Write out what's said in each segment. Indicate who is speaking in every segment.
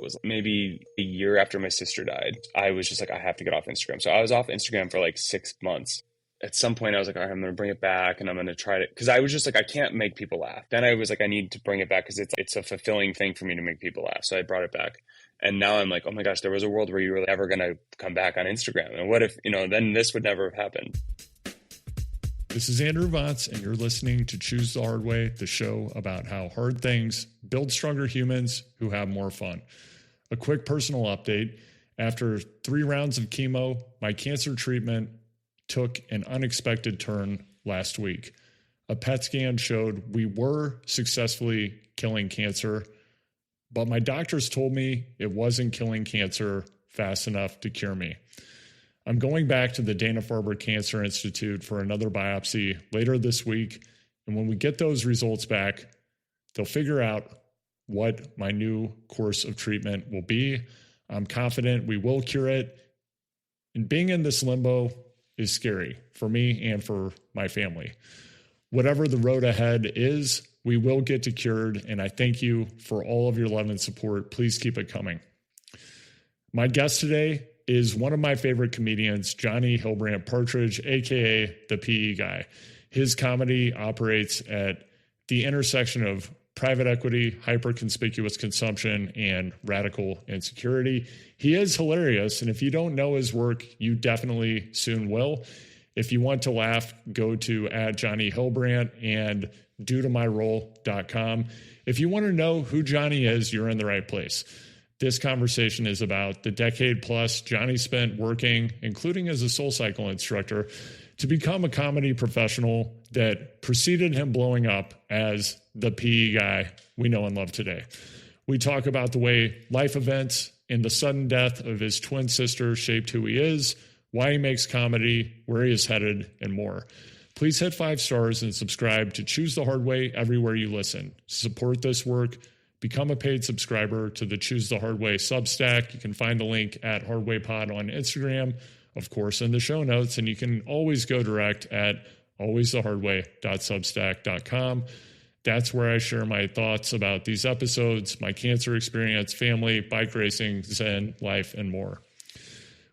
Speaker 1: was maybe a year after my sister died. I was just like, I have to get off Instagram. So I was off Instagram for like 6 months. At some point I was like, all right, I'm going to bring it back and I'm going to try to, because I was just like, I can't make people laugh. Then I was like, I need to bring it back because it's a fulfilling thing for me to make people laugh. So I brought it back. And now I'm like, oh my gosh, there was a world where you were ever going to come back on Instagram. And what if, then this would never have happened.
Speaker 2: This is Andrew Vance, and you're listening to Choose the Hard Way, the show about how hard things build stronger humans who have more fun. A quick personal update. After 3 rounds of chemo, my cancer treatment took an unexpected turn last week. A PET scan showed we were successfully killing cancer, but my doctors told me it wasn't killing cancer fast enough to cure me. I'm going back to the Dana Farber Cancer Institute for another biopsy later this week, and when we get those results back, they'll figure out what my new course of treatment will be. I'm confident we will cure it, and being in this limbo is scary for me and for my family. Whatever the road ahead is, we will get to cured, and I thank you for all of your love and support. Please keep it coming. My guest today is one of my favorite comedians, Johnny Hilbrant Partridge, aka the PE guy. His comedy operates at the intersection of private equity, hyper-conspicuous consumption, and radical insecurity. He is hilarious, and if you don't know his work, you definitely soon will. If you want to laugh, go to @JohnnyHilbrant and duetomyrole.com. If you want to know who Johnny is, you're in the right place. This conversation is about the decade plus Johnny spent working, including as a SoulCycle instructor, to become a comedy professional that preceded him blowing up as the PE guy we know and love today. We talk about the way life events and the sudden death of his twin sister shaped who he is, why he makes comedy, where he is headed, and more. Please hit 5 stars and subscribe to Choose the Hard Way everywhere you listen. Support this work. Become a paid subscriber to the Choose the Hard Way Substack. You can find the link at HardwayPod on Instagram, of course, in the show notes, and you can always go direct at alwaysthehardway.substack.com. That's where I share my thoughts about these episodes, my cancer experience, family, bike racing, Zen, life, and more.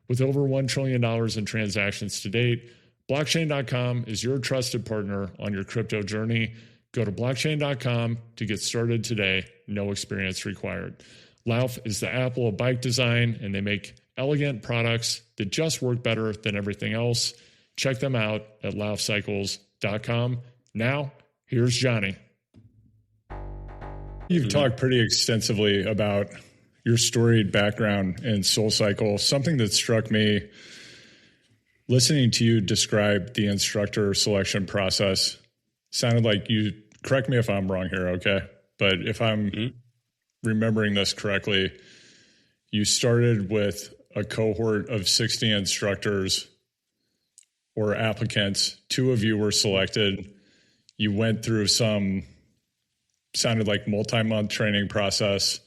Speaker 2: With over $1 trillion in transactions to date, blockchain.com is your trusted partner on your crypto journey. Go to blockchain.com to get started today. No experience required. Lauf is the Apple of bike design, and they make elegant products that just work better than everything else. Check them out at laufcycles.com. Now, here's Johnny. You've talked pretty extensively about your storied background in SoulCycle. Something that struck me listening to you describe the instructor selection process sounded like you, correct me if I'm wrong here, okay? But if I'm remembering this correctly, you started with a cohort of 60 instructors or applicants. 2 of you were selected. You went through some, sounded like multi-month training process.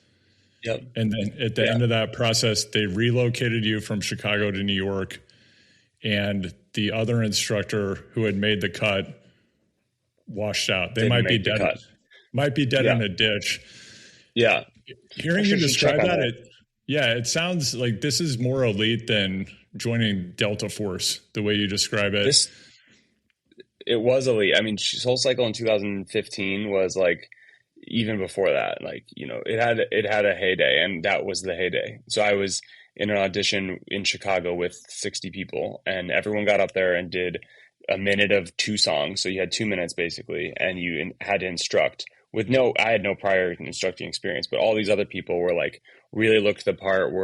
Speaker 1: Yep.
Speaker 2: And then at the end of that process, they relocated you from Chicago to New York. And the other instructor who had made the cut washed out. They might be dead. Might be dead in a ditch.
Speaker 1: Yeah.
Speaker 2: Hearing you describe that, it sounds like this is more elite than joining Delta Force, the way you describe it.
Speaker 1: It was elite. I mean, SoulCycle in 2015 was like, even before that, like, it had a heyday, and that was the heyday. So I was in an audition in Chicago with 60 people, and everyone got up there and did a minute of 2 songs. So you had 2 minutes basically, and you had to instruct I had no prior instructing experience, but all these other people were like, really looked the part,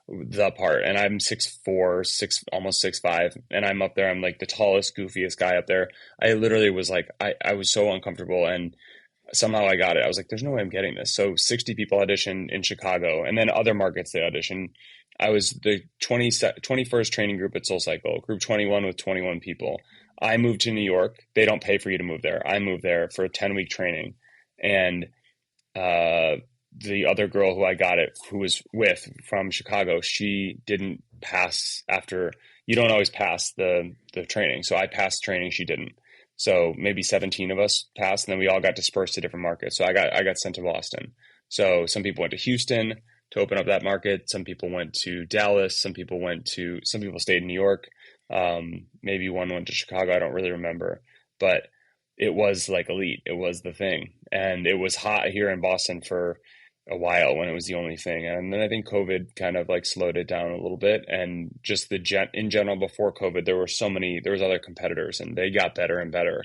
Speaker 1: and I'm 6'4", almost 6'5", and I'm up there. I'm like the tallest, goofiest guy up there. I literally was like, I was so uncomfortable, and somehow I got it. I was like, there's no way I'm getting this. So 60 people auditioned in Chicago, and then other markets they auditioned. I was the 21st training group at SoulCycle, group 21 with 21 people. I moved to New York. They don't pay for you to move there. I moved there for a 10-week training. And the other girl who I got it, who was with from Chicago, she didn't pass after. You don't always pass the training. So I passed training. She didn't. So maybe 17 of us passed, and then we all got dispersed to different markets. So I got sent to Boston. So some people went to Houston. to open up that market. Some people went to Dallas. Some people stayed in New York. Maybe one went to Chicago. I don't really remember, but it was like elite. It was the thing. And it was hot here in Boston for a while when it was the only thing. And then I think COVID kind of like slowed it down a little bit. And just in general, before COVID, there was other competitors and they got better and better.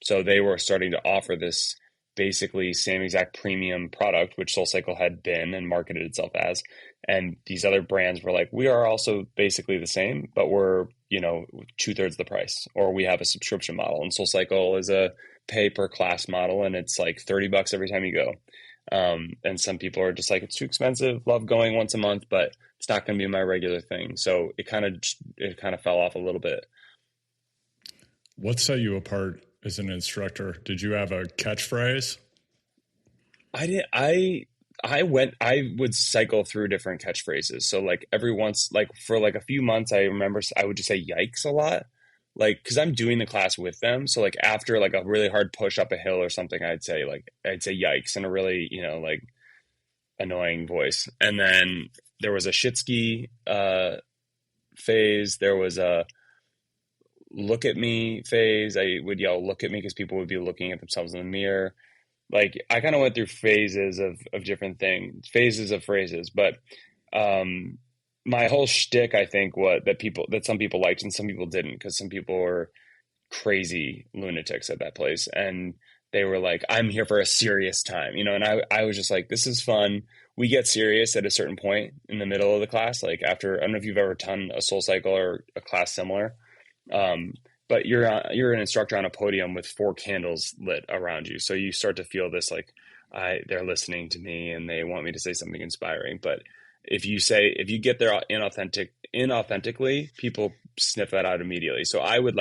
Speaker 1: So they were starting to offer this basically same exact premium product, which SoulCycle had been and marketed itself as. And these other brands were like, we are also basically the same, but we're, 2/3 the price, or we have a subscription model. And SoulCycle is a pay per class model, and it's like $30 every time you go. And some people are just like, it's too expensive, love going once a month, but it's not going to be my regular thing. So it kind of fell off a little bit.
Speaker 2: What set you apart as an instructor? Did you have a catchphrase?
Speaker 1: I would cycle through different catchphrases. So like for like a few months, I remember I would just say yikes a lot. Like, cause I'm doing the class with them. So like after like a really hard push up a hill or something, I'd say yikes in a really, like annoying voice. And then there was a shit ski, phase. There was a look at me phase. I would yell, look at me, because people would be looking at themselves in the mirror. Like I kind of went through phases of different things, phases of phrases, but, my whole shtick, I think, that some people liked and some people didn't, because some people were crazy lunatics at that place, and they were like, "I'm here for a serious time," And I was just like, "This is fun." We get serious at a certain point in the middle of the class, like after. I don't know if you've ever done a SoulCycle or a class similar, but you're an instructor on a podium with 4 candles lit around you, so you start to feel this like, they're listening to me and they want me to say something inspiring, but if you get there inauthentically, people sniff that out immediately. So I would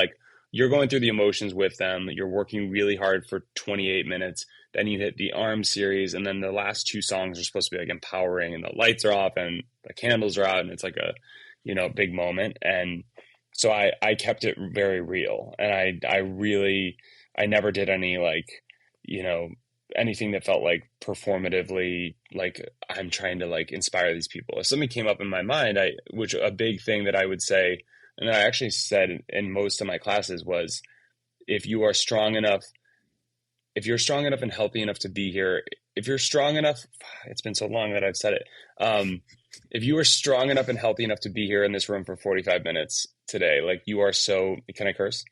Speaker 1: you're going through the emotions with them. You're working really hard for 28 minutes. Then you hit the arm series. And then the last 2 songs are supposed to be like empowering, and the lights are off and the candles are out. And it's like a, big moment. And so I kept it very real. And I never did any anything that felt like performatively, like I'm trying to inspire these people. If something came up in my mind, which a big thing that I would say, and I actually said in most of my classes, was if you're strong enough and healthy enough to be here, if you're strong enough, it's been so long that I've said it. If you are strong enough and healthy enough to be here in this room for 45 minutes today, you are so, can I curse?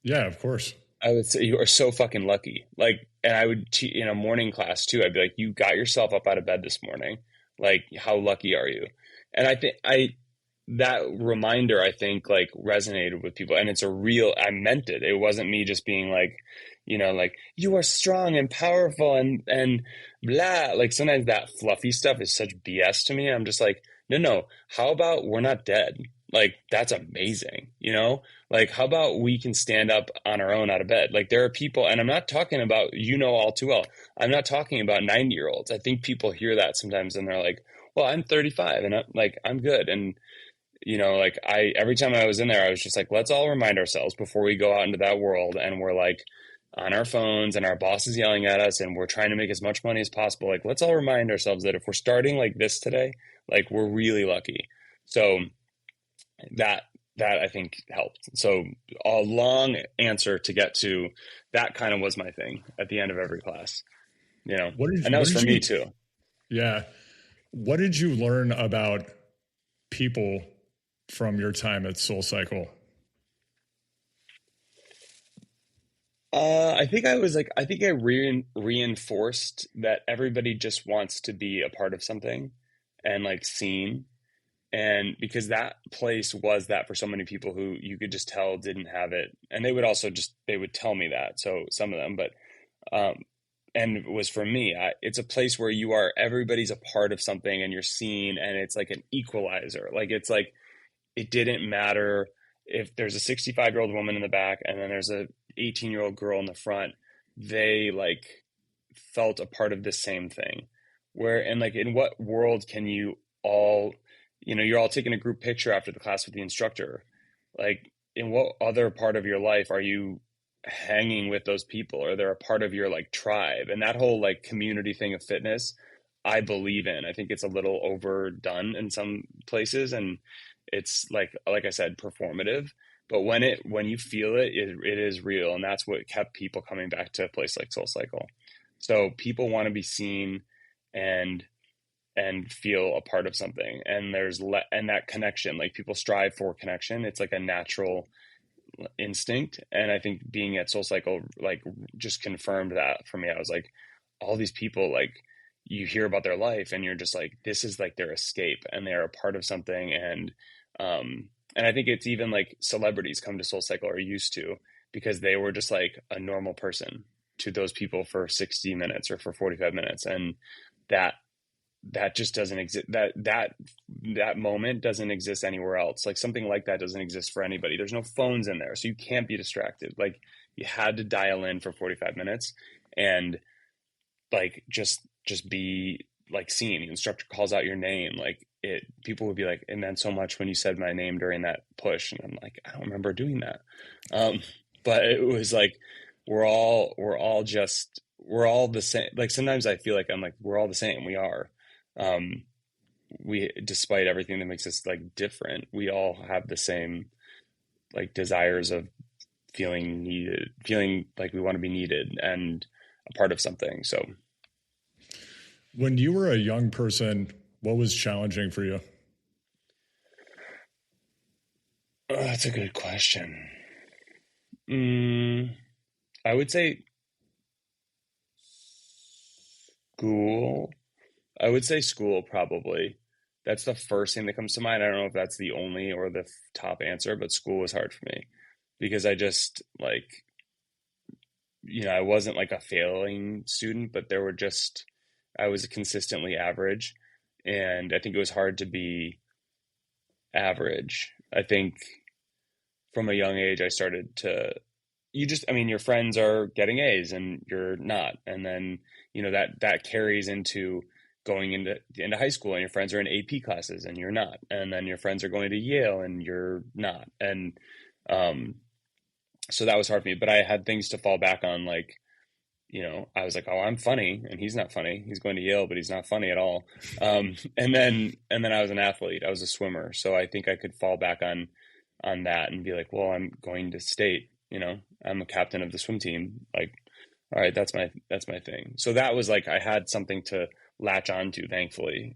Speaker 2: Yeah, of course.
Speaker 1: I would say you are so fucking lucky. And I would, in a morning class too, I'd be like, you got yourself up out of bed this morning. How lucky are you? And I think that reminder, I think resonated with people, and it's I meant it. It wasn't me just being you are strong and powerful and blah. Sometimes that fluffy stuff is such BS to me. I'm just like, no, how about we're not dead? That's amazing. How about we can stand up on our own out of bed? There are people, and I'm not talking about, all too well, I'm not talking about 90-year-olds. I think people hear that sometimes and they're like, well, I'm 35 and I'm good. And, every time I was in there, I was just like, let's all remind ourselves before we go out into that world and we're on our phones and our boss is yelling at us and we're trying to make as much money as possible. Let's all remind ourselves that if we're starting like this today, we're really lucky. So that I think helped. So a long answer to get to that kind of was my thing at the end of every class, and that was for me too.
Speaker 2: Yeah. What did you learn about people from your time at SoulCycle?
Speaker 1: I think I reinforced that everybody just wants to be a part of something and seen. And because that place was that for so many people who you could just tell didn't have it. And they would also they would tell me that. So some of them, but, and it was for me, it's a place where everybody's a part of something and you're seen, and it's like an equalizer. It didn't matter if there's a 65-year-old woman in the back and then there's a 18-year-old girl in the front, they felt a part of the same thing. In what world can you all, you're all taking a group picture after the class with the instructor. In what other part of your life are you hanging with those people, or they're a part of your tribe? And that whole community thing of fitness, I believe in. I think it's a little overdone in some places, and it's like I said, performative. But when you feel it, it is real, and that's what kept people coming back to a place like SoulCycle. So people want to be seen and feel a part of something, and and that connection, like people strive for connection. It's like a natural instinct, and I think being at SoulCycle like just confirmed that for me. I was like, all these people, like, you hear about their life and you're just like, this is like their escape, and they're a part of something. And I think it's even like celebrities come to SoulCycle, or used to, because they were just like a normal person to those people for 60 minutes or for 45 minutes. And that just doesn't exist. That moment doesn't exist anywhere else. Like something like that doesn't exist for anybody. There's no phones in there, so you can't be distracted. Like you had to dial in for 45 minutes and like just be like seen. The instructor calls out your name. Like people would be like, it meant so much when you said my name during that push. And I'm like, I don't remember doing that. But it was like, we're all the same. Like sometimes I feel like I'm like, we're all the same. We are. Despite everything that makes us like different, we all have the same like desires of feeling needed, feeling like we want to be needed and a part of something. So
Speaker 2: when you were a young person, what was challenging for you?
Speaker 1: Oh, that's a good question. I would say school. I would say school, probably. That's the first thing that comes to mind. I don't know if that's the only or the top answer, but school was hard for me because I just like, I wasn't like a failing student, but I was consistently average. And I think it was hard to be average. I think from a young age, I started to, your friends are getting A's and you're not. And then, that carries into going into high school, and your friends are in AP classes and you're not. And then your friends are going to Yale and you're not. And, so that was hard for me, but I had things to fall back on. Like, I was like, oh, I'm funny and he's not funny. He's going to Yale, but he's not funny at all. And then I was an athlete. I was a swimmer. So I think I could fall back on that and be like, well, I'm going to state, I'm a captain of the swim team. Like, all right, that's my thing. So that was like, I had something to latch onto, thankfully.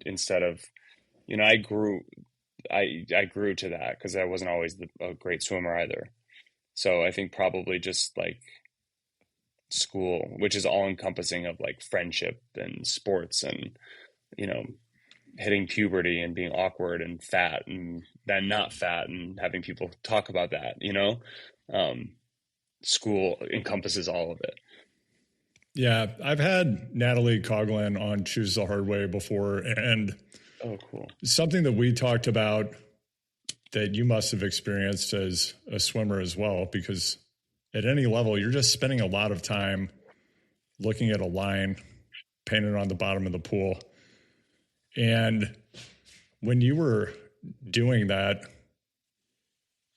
Speaker 1: Instead of, I grew to that because I wasn't always a great swimmer either. So I think probably just like school, which is all encompassing of like friendship and sports and, hitting puberty and being awkward and fat and then not fat and having people talk about that, school encompasses all of it.
Speaker 2: Yeah. I've had Natalie Coughlin on Choose the Hard Way before. And
Speaker 1: oh, cool.
Speaker 2: Something that we talked about that you must have experienced as a swimmer as well, because at any level, you're just spending a lot of time looking at a line painted on the bottom of the pool. And when you were doing that,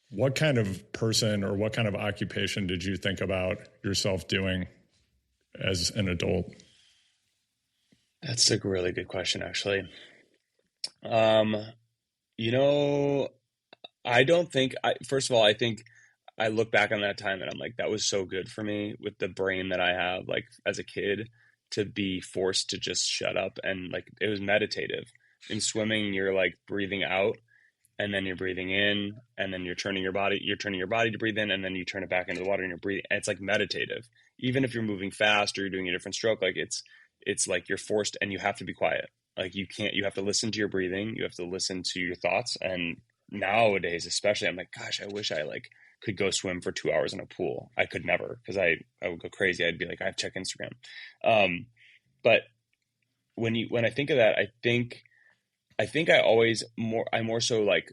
Speaker 2: what kind of person or what kind of occupation did you think about yourself doing as an adult?
Speaker 1: That's a really good question, actually. I don't think first of all, I think I look back on that time and I'm like, that was so good for me with the brain that I have, like as a kid, to be forced to just shut up. And like, it was meditative. In swimming, you're like breathing out and then you're breathing in, and then you're turning your body to breathe in, and then you turn it back into the water and you're breathing. And it's like meditative. Even if you're moving fast or you're doing a different stroke, like it's like you're forced and you have to be quiet. Like you have to listen to your breathing. You have to listen to your thoughts. And nowadays, especially, I'm like, gosh, I wish I like could go swim for 2 hours in a pool. I could never, because I would go crazy. I'd be like, I have to check Instagram. But when I think of that, I think I more so like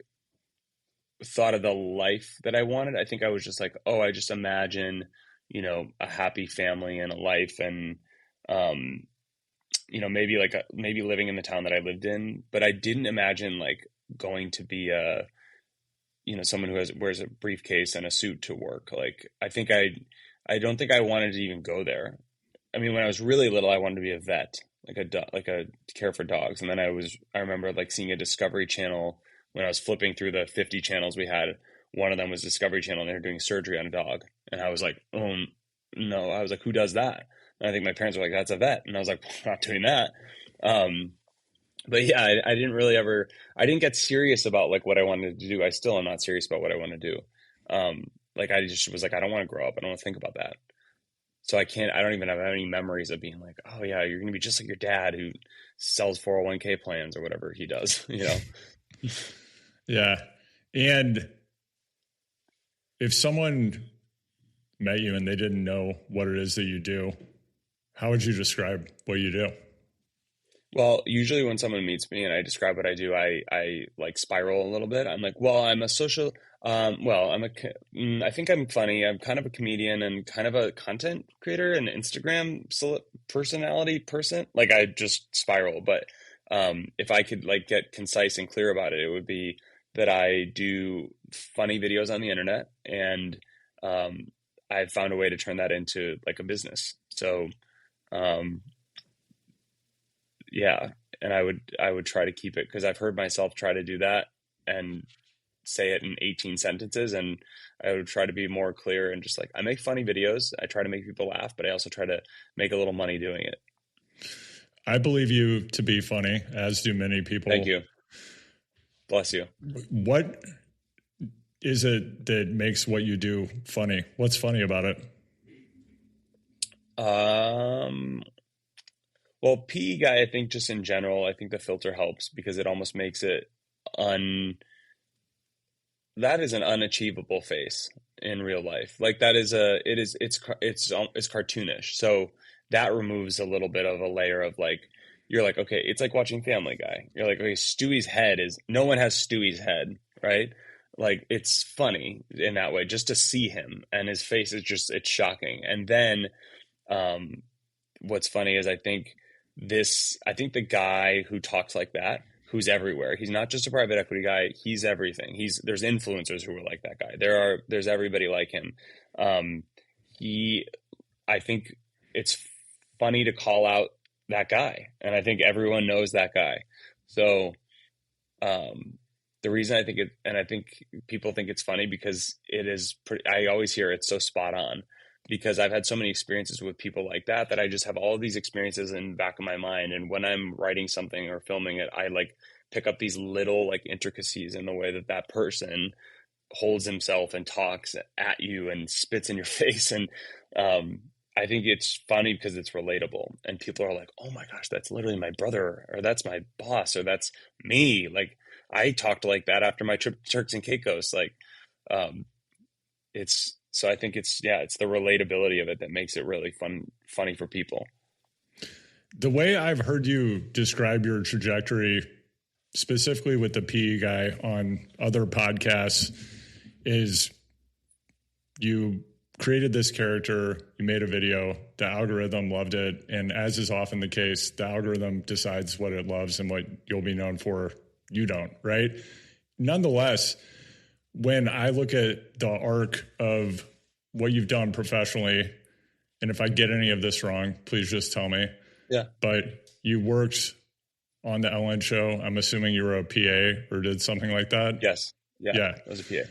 Speaker 1: thought of the life that I wanted. I think I was just like, oh, I just imagine, a happy family and a life, and maybe living in the town that I lived in, but I didn't imagine like going to be someone who wears a briefcase and a suit to work. Like, I don't think I wanted to even go there. I mean, when I was really little, I wanted to be a vet. like a care for dogs. And then I remember like seeing a Discovery Channel when I was flipping through the 50 channels we had. One of them was Discovery Channel, and they were doing surgery on a dog. And I was like, oh no. I was like, who does that? And I think my parents were like, that's a vet. And I was like, I'm not doing that. Um, but yeah, I didn't really ever, I didn't get serious about like what I wanted to do. I still am not serious about what I want to do. Like I just was like, I don't want to grow up. I don't want to think about that. So I don't even have any memories of being like, oh yeah, you're going to be just like your dad who sells 401k plans or whatever he does, you know?
Speaker 2: Yeah. And if someone met you and they didn't know what it is that you do, how would you describe what you do?
Speaker 1: Well, usually when someone meets me and I describe what I do, I like spiral a little bit. I'm like, well, I'm a social, well, I think I'm funny. I'm kind of a comedian and kind of a content creator and Instagram personality person. Like I just spiral. But if I could like get concise and clear about it, it would be that I do funny videos on the internet, and I've found a way to turn that into like a business. So, um, yeah, and I would try to keep it because I've heard myself try to do that and say it in 18 sentences, and I would try to be more clear and just like I make funny videos. I try to make people laugh, but I also try to make a little money doing it.
Speaker 2: I believe you to be funny, as do many people.
Speaker 1: Thank you. Bless you.
Speaker 2: What is it that makes what you do funny? What's funny about it?
Speaker 1: Well, PE guy, I think just in general, I think the filter helps because it almost makes it un that is an unachievable face in real life. Like that is it's cartoonish. So that removes a little bit of a layer of like you're like, okay, it's like watching Family Guy. You're like, okay, Stewie's head is no one has Stewie's head, right? Like it's funny in that way just to see him and his face is just it's shocking. And then um what's funny is I think the guy who talks like that, who's everywhere, he's not just a private equity guy, he's everything. There's influencers who are like that guy. There's everybody like him. Um, he, I think it's funny to call out that guy. And I think everyone knows that guy. So, the reason I think it, and I think people think it's funny because I always hear it's so spot on because I've had so many experiences with people like that I just have all of these experiences in the back of my mind. And when I'm writing something or filming it, I like pick up these little like intricacies in the way that that person holds himself and talks at you and spits in your face. And I think it's funny because it's relatable and people are like, oh my gosh, that's literally my brother or that's my boss or that's me. Like I talked like that after my trip to Turks and Caicos. Like so I think it's the relatability of it that makes it really funny for people.
Speaker 2: The way I've heard you describe your trajectory, specifically with the PE guy on other podcasts, is you created this character, you made a video, the algorithm loved it, and as is often the case, the algorithm decides what it loves and what you'll be known for, you don't, right? Nonetheless, when I look at the arc of what you've done professionally, and if I get any of this wrong, please just tell me.
Speaker 1: Yeah.
Speaker 2: But you worked on the Ellen show. I'm assuming you were a PA or did something like that.
Speaker 1: Yes. Yeah. It was a PA.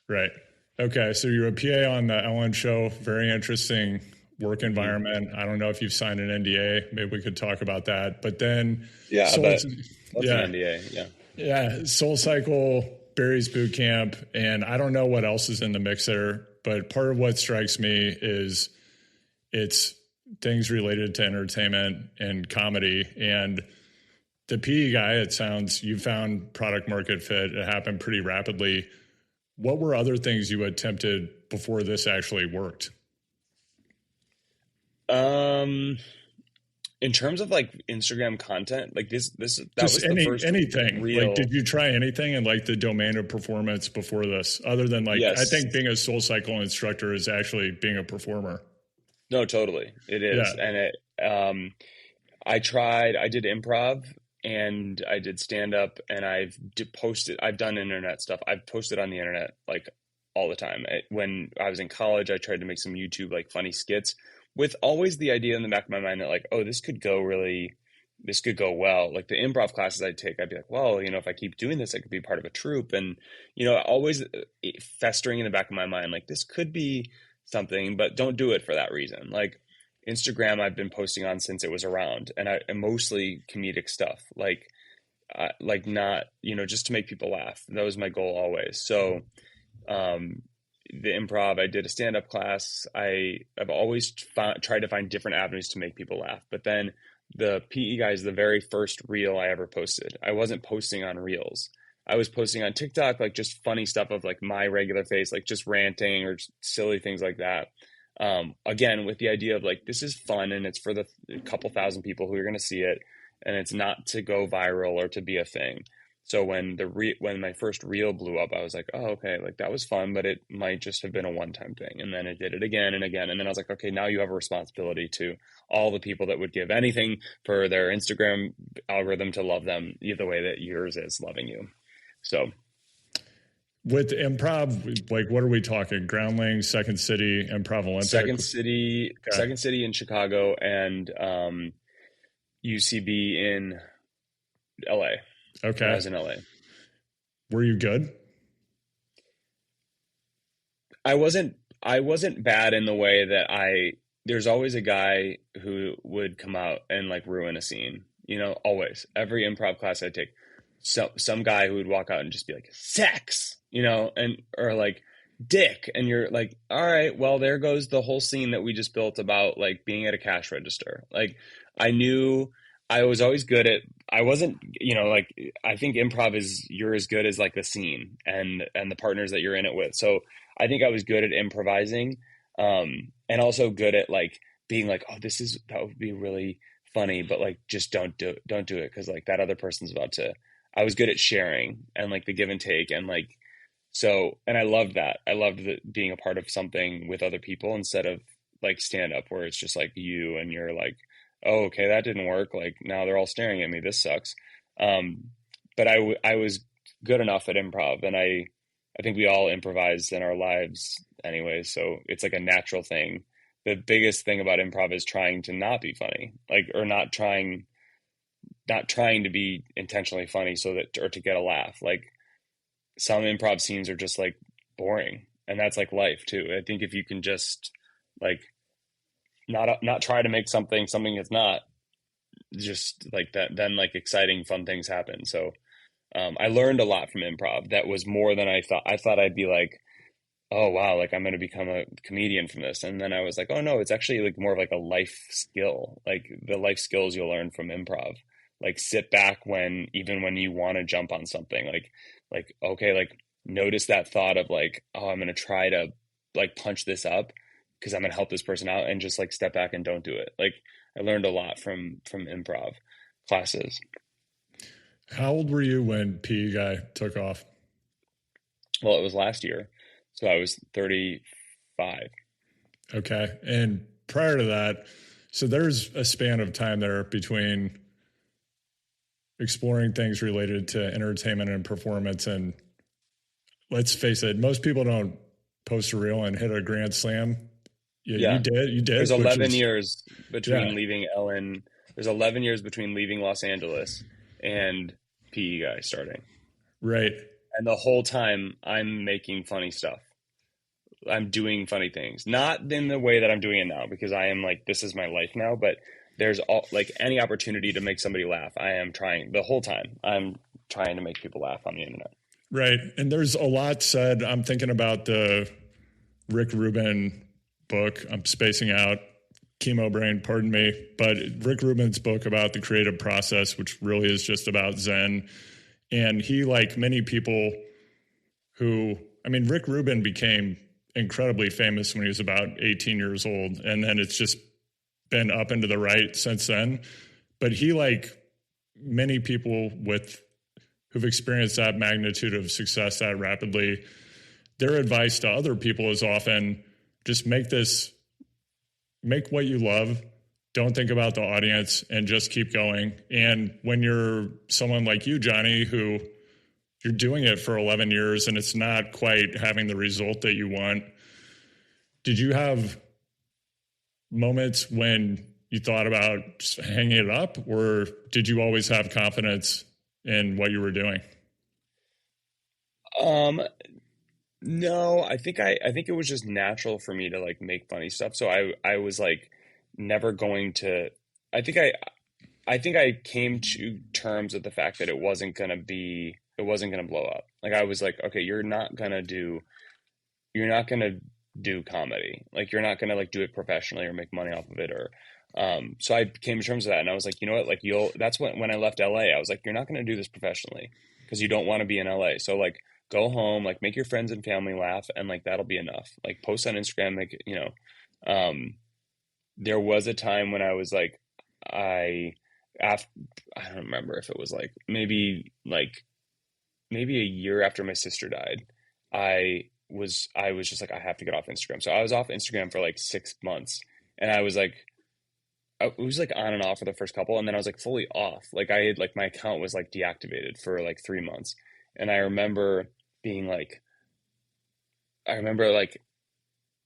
Speaker 2: Right. Okay. So you're a PA on the Ellen show. Very interesting work environment. I don't know if you've signed an NDA. Maybe we could talk about that. But then,
Speaker 1: an NDA. Yeah.
Speaker 2: Yeah. Soul Cycle, Barry's Boot Camp, and I don't know what else is in the mix there. But part of what strikes me is it's things related to entertainment and comedy. And the PE guy, it sounds you found product market fit. It happened pretty rapidly. What were other things you attempted before this actually worked?
Speaker 1: In terms of like Instagram content, like that was
Speaker 2: the
Speaker 1: first
Speaker 2: anything.
Speaker 1: real.
Speaker 2: Like, did you try anything in like the domain of performance before this? Other than like,
Speaker 1: yes.
Speaker 2: I think being a Soul Cycle instructor is actually being a performer.
Speaker 1: No, totally, it is, yeah. And I did improv and I did stand up, and I've done internet stuff. I've posted on the internet like all the time. When I was in college, I tried to make some YouTube like funny skits, with always the idea in the back of my mind that like, oh, this could go really this could go well. Like the improv classes I take, I'd be like, well, if I keep doing this, I could be part of a troupe. And, always festering in the back of my mind, like this could be something, but don't do it for that reason. Like Instagram, I've been posting on since it was around, and mostly comedic stuff, like not, just to make people laugh. That was my goal always. So, the improv, I did a stand-up class. I've always tried to find different avenues to make people laugh. But then the PE guy is the very first reel I ever posted. I wasn't posting on reels. I was posting on TikTok, like just funny stuff of like my regular face, like just ranting or just silly things like that. Again, with the idea of like, this is fun and it's for the couple thousand people who are going to see it. And it's not to go viral or to be a thing. So when my first reel blew up, I was like, oh, okay, like that was fun, but it might just have been a one-time thing. And then it did it again and again. And then I was like, okay, now you have a responsibility to all the people that would give anything for their Instagram algorithm to love them the way that yours is loving you. So
Speaker 2: with improv, like what are we talking? Groundlings, Second City, Improv Olympic?
Speaker 1: Second City in Chicago, and UCB in LA.
Speaker 2: Okay.
Speaker 1: I was in LA.
Speaker 2: Were you good?
Speaker 1: I wasn't bad in the way that there's always a guy who would come out and like ruin a scene, always. Every improv class I take, some guy who would walk out and just be like, sex, or like dick. And you're like, all right, well, there goes the whole scene that we just built about like being at a cash register. Like I knew I was always good at, I wasn't, like, I think improv you're as good as like the scene and the partners that you're in it with. So I think I was good at improvising, and also good at like being like, oh, that would be really funny, but like, just don't do it. Cause like that other person's I was good at sharing and like the give and take and like, so, and I loved that. I loved being a part of something with other people instead of like stand up where it's just like you and you're like, oh, okay, that didn't work. Like now they're all staring at me. This sucks. But I was good enough at improv, and I think we all improvise in our lives anyway. So it's like a natural thing. The biggest thing about improv is trying to not be funny, like, or not trying to be intentionally funny or to get a laugh. Like some improv scenes are just like boring, and that's like life too. I think if you can just like, not try to make something it's not, just like that, then like exciting fun things happen. So I learned a lot from improv that was more than I thought I'd be like, oh wow, like I'm going to become a comedian from this. And then I was like, oh no, it's actually like more of like a life skill, like the life skills you'll learn from improv. Like sit back even when you want to jump on something, like okay, like notice that thought of like, oh, I'm going to try to like punch this up because I'm going to help this person out, and just like step back and don't do it. Like I learned a lot from improv classes.
Speaker 2: How old were you when PE Guy took off?
Speaker 1: Well, it was last year. So I was 35.
Speaker 2: Okay. And prior to that, so there's a span of time there between exploring things related to entertainment and performance. And let's face it, most people don't post a reel and hit a grand slam. Yeah. You did.
Speaker 1: There's 11 years between leaving Ellen. There's 11 years between leaving Los Angeles and PE Guy starting.
Speaker 2: Right.
Speaker 1: And the whole time I'm making funny stuff. I'm doing funny things, not in the way that I'm doing it now, because I am like, this is my life now, but there's like any opportunity to make somebody laugh. I am trying the whole time. I'm trying to make people laugh on the internet.
Speaker 2: Right. And there's a lot said. I'm thinking about the Rick Rubin book. I'm spacing out chemo brain, pardon me, but Rick Rubin's book about the creative process, which really is just about Zen. And he, like many people Rick Rubin became incredibly famous when he was about 18 years old. And then it's just been up and to the right since then. But he, like many people who've experienced that magnitude of success that rapidly, their advice to other people is often just make what you love. Don't think about the audience and just keep going. And when you're someone like you, Johnny, who you're doing it for 11 years and it's not quite having the result that you want, did you have moments when you thought about just hanging it up, or did you always have confidence in what you were doing?
Speaker 1: Um, no, I think it was just natural for me to like make funny stuff. So I was like never going to I think I think I came to terms with the fact that it wasn't gonna blow up. Like I was like, okay, you're not gonna do comedy. Like you're not gonna like do it professionally or make money off of it or so I came to terms with that and I was like, you know what, like that's when I left LA, I was like, you're not gonna do this professionally because you don't want to be in LA. So like go home, like make your friends and family laugh and like that'll be enough. Like post on Instagram, like, you know, there was a time when I was like, I after I don't remember if it was maybe a year after my sister died, I was just like I have to get off Instagram. So I was off Instagram for like 6 months, and I was like it was like on and off for the first couple, and then I was like fully off. Like I had like my account was like deactivated for like 3 months, and I remember being like I remember like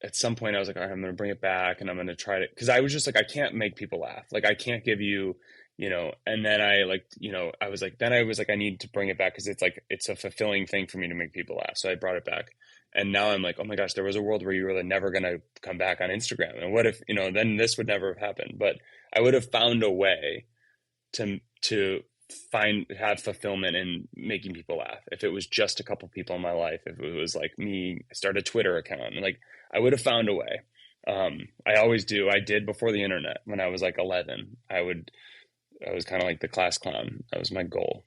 Speaker 1: at some point I was like, all right, I'm gonna bring it back and I'm gonna try to because I was just like I can't make people laugh. Like I can't give you, you know, and then I like, you know, I was like I need to bring it back because it's like it's a fulfilling thing for me to make people laugh. So I brought it back. And now I'm like, oh my gosh, there was a world where you were never gonna come back on Instagram. And what if, you know, then this would never have happened. But I would have found a way to have fulfillment in making people laugh. If it was just a couple people in my life, if it was like me, start a Twitter account, and like I would have found a way. I always do. I did before the internet. When I was like 11, I was kind of like the class clown. That was my goal.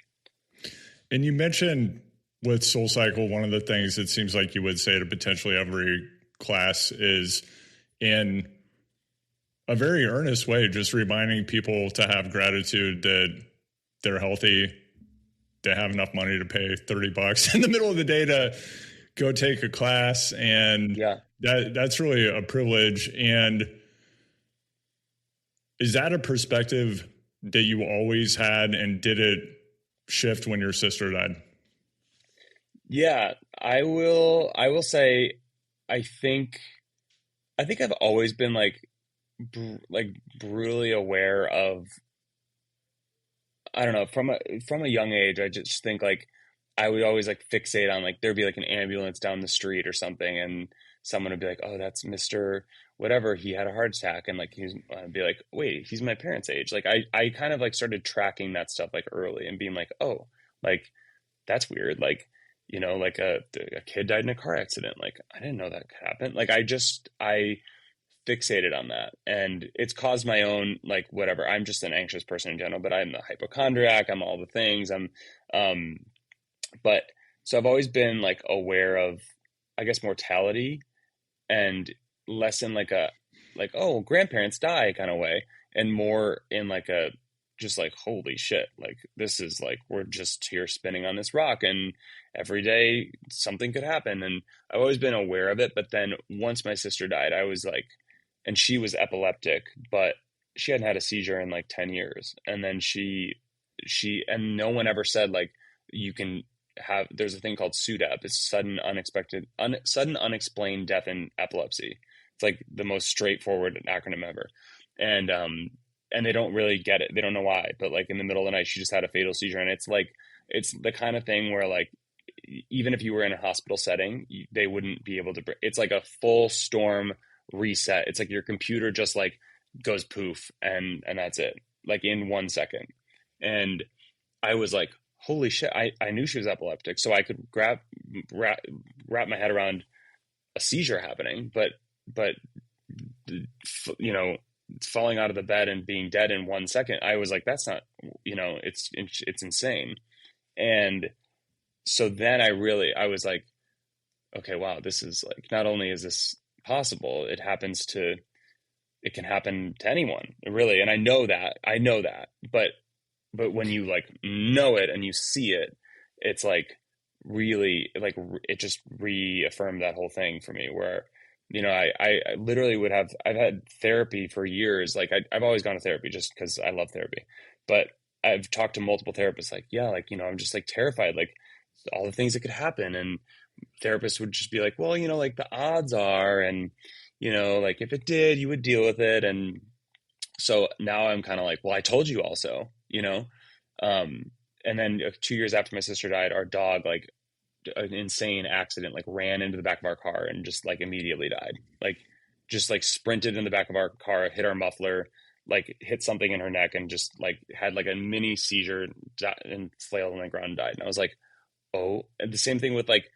Speaker 2: And you mentioned with Soul Cycle, one of the things it seems like you would say to potentially every class is in a very earnest way, just reminding people to have gratitude that they're healthy, they have enough money to pay $30 in the middle of the day to go take a class. And
Speaker 1: Yeah.
Speaker 2: that's really a privilege. And is that a perspective that you always had, and did it shift when your sister died?
Speaker 1: Yeah, I will say I think I've always been like brutally aware of I don't know, from a young age, I just think like I would always like fixate on like there'd be like an ambulance down the street or something, and someone would be like, "Oh, that's Mr. Whatever. He had a heart attack," and like I'd be like, "Wait, he's my parents' age." Like I kind of like started tracking that stuff like early and being like, "Oh, like that's weird." Like you know, like a kid died in a car accident. Like I didn't know that could happen. Like I fixated on that, and it's caused my own like whatever. I'm just an anxious person in general, but I'm a hypochondriac. I'm all the things. Um but so I've always been like aware of I guess mortality, and less in like a like oh grandparents die kind of way, and more in like a just like holy shit, like this is like we're just here spinning on this rock and every day something could happen. And I've always been aware of it, but then once my sister died I was like, and she was epileptic, but she hadn't had a seizure in like 10 years. And then and no one ever said like, you can there's a thing called SUDEP. It's sudden unexplained death in epilepsy. It's like the most straightforward acronym ever. And they don't really get it. They don't know why, but like in the middle of the night, she just had a fatal seizure. And it's like, it's the kind of thing where like, even if you were in a hospital setting, they wouldn't be able to, it's like a full storm reset. It's like your computer just like goes poof and that's it, like in 1 second. And I was like, holy shit, I knew she was epileptic, so I could wrap my head around a seizure happening, but you know, falling out of the bed and being dead in 1 second, I was like, that's not, you know, it's insane. And so then I was like, okay, wow, this is like, not only is this possible, it can happen to anyone, really. And I know that, but when you like know it and you see it, it's like really like it just reaffirmed that whole thing for me where, you know, I literally I've had therapy for years. Like I've always gone to therapy just because I love therapy, but I've talked to multiple therapists like, yeah, like, you know, I'm just like terrified, like all the things that could happen. And therapists would just be like, well, you know, like the odds are, and, you know, like if it did, you would deal with it. And So now I'm kind of like, well, I told you also, you know? And then 2 years after my sister died, our dog, like an insane accident, like ran into the back of our car and just like immediately died. Like just like sprinted in the back of our car, hit our muffler, like hit something in her neck and just like had like a mini seizure and flailed on the ground and died. And I was like, oh, and the same thing with like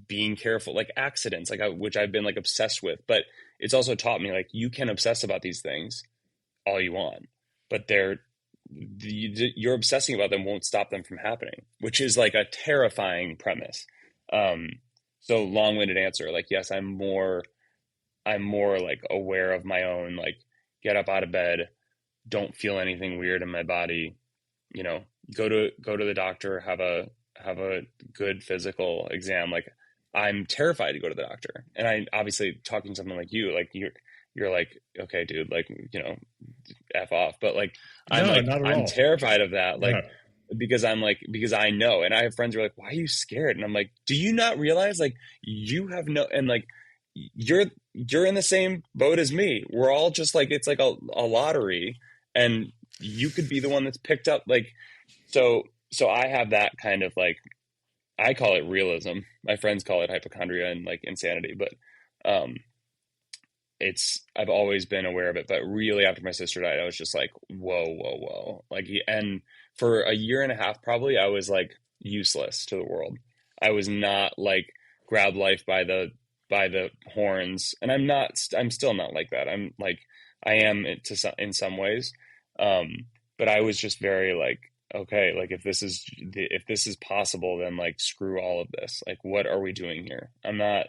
Speaker 1: being careful, like accidents, like which I've been like obsessed with, but it's also taught me like you can obsess about these things all you want, but you're obsessing about them won't stop them from happening, which is like a terrifying premise. So long-winded answer, like, yes, I'm more like aware of my own, like get up out of bed, don't feel anything weird in my body, you know, go to the doctor, have a good physical exam. Like I'm terrified to go to the doctor. And I obviously talking to someone like you, like you're like, okay, dude, like, you know, F off. But like, I'm terrified of that. Like, because I know, and I have friends who are like, why are you scared? And I'm like, do you not realize like you have no, and like, you're in the same boat as me. We're all just like, it's like a lottery and you could be the one that's picked up. Like, so I have that kind of like, I call it realism. My friends call it hypochondria and like insanity, but, I've always been aware of it, but really after my sister died, I was just like, whoa. Like, and for a year and a half, probably I was like useless to the world. I was not like grab life by the horns. And I'm still not like that. I'm like, I am in some ways. But I was just very like, okay, like if this is possible, then like, screw all of this. Like, what are we doing here? I'm not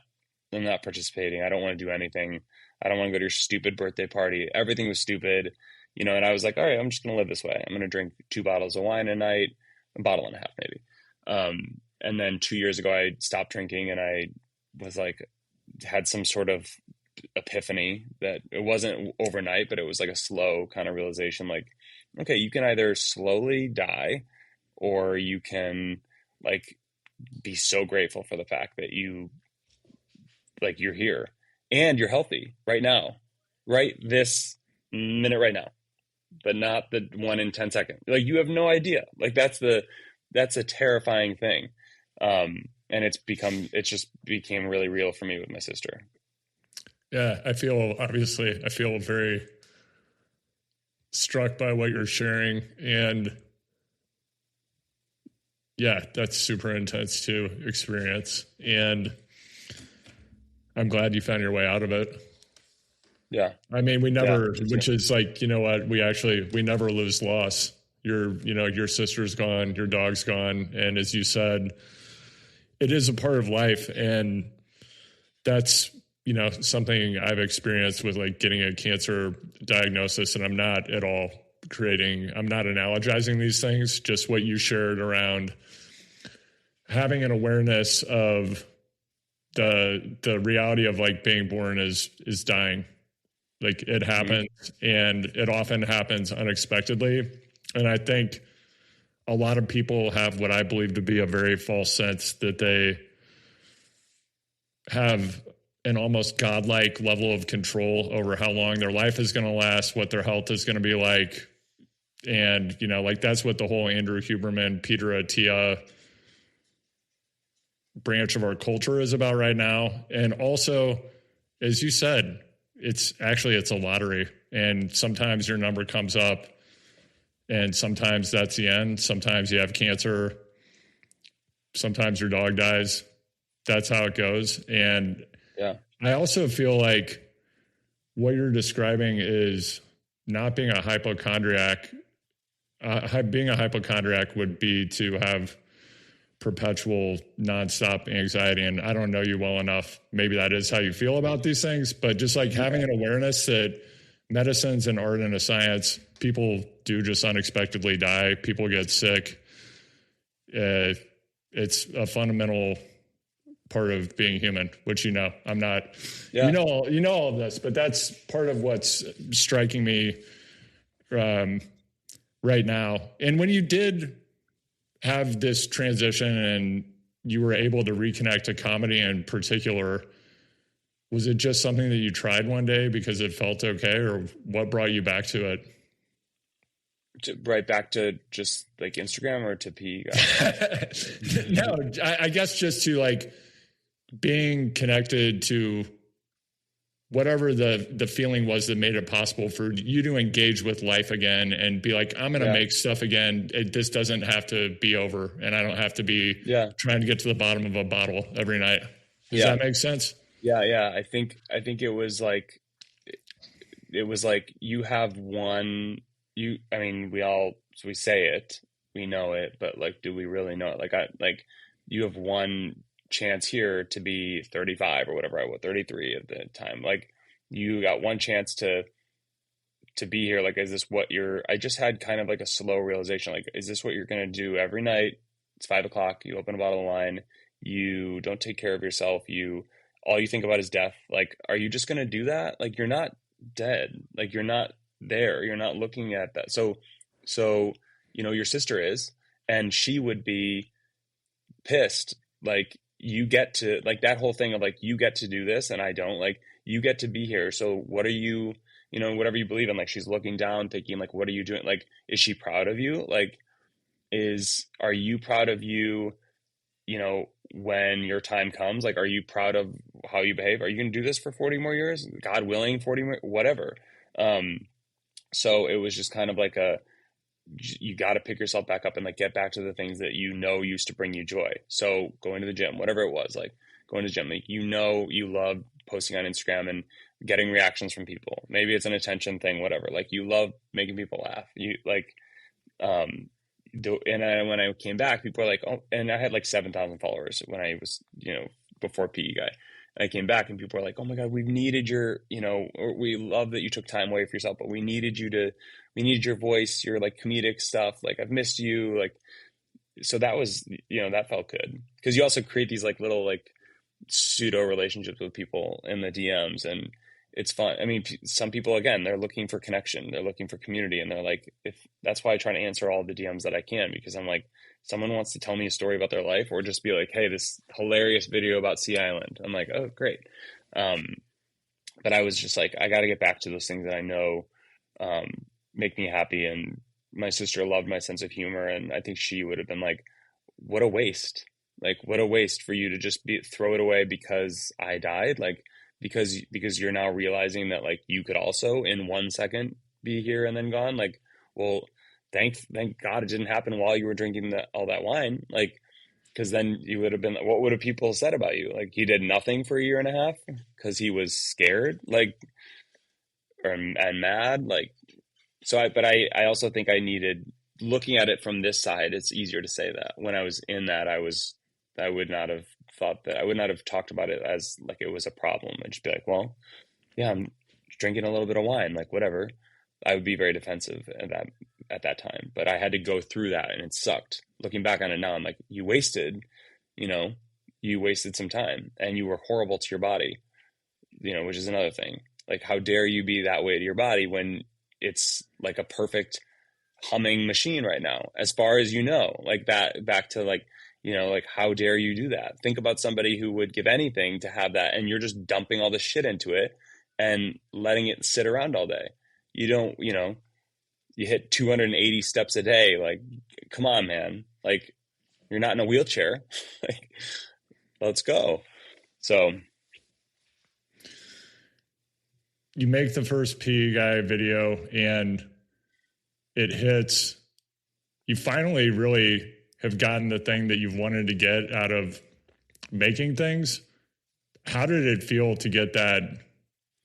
Speaker 1: participating. I don't want to do anything. I don't want to go to your stupid birthday party. Everything was stupid, you know? And I was like, all right, I'm just going to live this way. I'm going to drink 2 bottles of wine a night, a bottle and a half, maybe. And then 2 years ago, I stopped drinking and I was like, had some sort of epiphany that it wasn't overnight, but it was like a slow kind of realization. Like, okay, you can either slowly die or you can like be so grateful for the fact that you're here and you're healthy right now, right this minute right now, but not the 1 in 10 seconds. Like you have no idea. Like that's a terrifying thing. And it just became really real for me with my sister.
Speaker 2: Yeah. I feel very struck by what you're sharing, and yeah, that's super intense to experience. And I'm glad you found your way out of it.
Speaker 1: Yeah.
Speaker 2: I mean, we never, which is like, you know what, we never lose loss. Your sister's gone, your dog's gone. And as you said, it is a part of life. And that's, something I've experienced with like getting a cancer diagnosis. And I'm not at all I'm not analogizing these things, just what you shared around having an awareness of the reality of like being born is dying. Like it happens, and it often happens unexpectedly. And I think a lot of people have what I believe to be a very false sense that they have an almost godlike level of control over how long their life is going to last, what their health is going to be like. And, like that's what the whole Andrew Huberman, Peter Attia branch of our culture is about right now. And also, as you said, it's a lottery, and sometimes your number comes up and sometimes that's the end. Sometimes you have cancer. Sometimes your dog dies. That's how it goes. And
Speaker 1: yeah,
Speaker 2: I also feel like what you're describing is not being a hypochondriac. Being a hypochondriac would be to have perpetual nonstop anxiety. And I don't know you well enough. Maybe that is how you feel about these things, but just like having an awareness that medicine's an art and a science, people do just unexpectedly die. People get sick. It's a fundamental part of being human, which, I'm not, you know all of this, but that's part of what's striking me right now. And when you did have this transition and you were able to reconnect to comedy in particular, was it just something that you tried one day because it felt okay, or what brought you back to it?
Speaker 1: right back to just like Instagram or to PE guy?
Speaker 2: No, I guess just to like being connected to whatever the feeling was that made it possible for you to engage with life again and be like, I'm going to make stuff again. This doesn't have to be over, and I don't have to be trying to get to the bottom of a bottle every night. Does that make sense?
Speaker 1: Yeah. I think it was like you have one, I mean, we say it, we know it, but like, do we really know it? Like you have one chance here to be 35 or whatever I was, 33 at the time. Like you got one chance to be here. Like, is this what I just had kind of like a slow realization. Like, is this what you're going to do every night? It's 5 o'clock. You open a bottle of wine. You don't take care of yourself. All you think about is death. Like, are you just going to do that? Like, you're not dead. Like, you're not there. You're not looking at that. So, your sister is, and she would be pissed. Like, you get to, like, that whole thing of like, you get to do this and I don't. Like, you get to be here. So what are you, whatever you believe in, like, she's looking down thinking like, what are you doing? Like, is she proud of you? Like, are you proud of you, when your time comes? Like, are you proud of how you behave? Are you going to do this for 40 more years? God willing, 40 more, whatever. So it was just kind of like you got to pick yourself back up and like get back to the things that used to bring you joy. So going to the gym, whatever it was, like going to the gym, like, you love posting on Instagram and getting reactions from people. Maybe it's an attention thing, whatever. Like, you love making people laugh. You like, and when I came back, people were like, oh, and I had like 7,000 followers when I was, before PE guy. I came back and people were like, oh my God, we've needed your, or we love that you took time away for yourself, but we needed your voice, your like comedic stuff. Like, I've missed you. Like, so that was, that felt good. Cause you also create these like little like pseudo relationships with people in the DMs, and it's fun. I mean, some people, again, they're looking for connection, they're looking for community, and they're like, that's why I try to answer all the DMs that I can, because I'm like, someone wants to tell me a story about their life, or just be like, hey, this hilarious video about Sea Island. I'm like, oh, great. But I was just like, I got to get back to those things that I know make me happy. And my sister loved my sense of humor, and I think she would have been like, what a waste. Like, what a waste for you to just throw it away because I died. Like, because you're now realizing that like you could also in 1 second be here and then gone. Like, well, thank God it didn't happen while you were drinking all that wine. Like, because then you would have been, what would have people said about you? Like, he did nothing for a year and a half because he was scared, like, and mad. Like, so I also think I needed, looking at it from this side, it's easier to say that. When I was in that, I would not have thought that, I would not have talked about it as like it was a problem. I'd just be like, well, yeah, I'm drinking a little bit of wine, like, whatever. I would be very defensive at that time, but I had to go through that, and it sucked. Looking back on it now, I'm like, you wasted some time, and you were horrible to your body, which is another thing. Like, how dare you be that way to your body when it's like a perfect humming machine right now, as far as like that, back to like, like, how dare you do that? Think about somebody who would give anything to have that, and you're just dumping all this shit into it and letting it sit around all day. You don't, you hit 280 steps a day. Like, come on, man. Like, you're not in a wheelchair. Like, let's go. So
Speaker 2: you make the first PE guy video and it hits. You finally really have gotten the thing that you've wanted to get out of making things. How did it feel to get that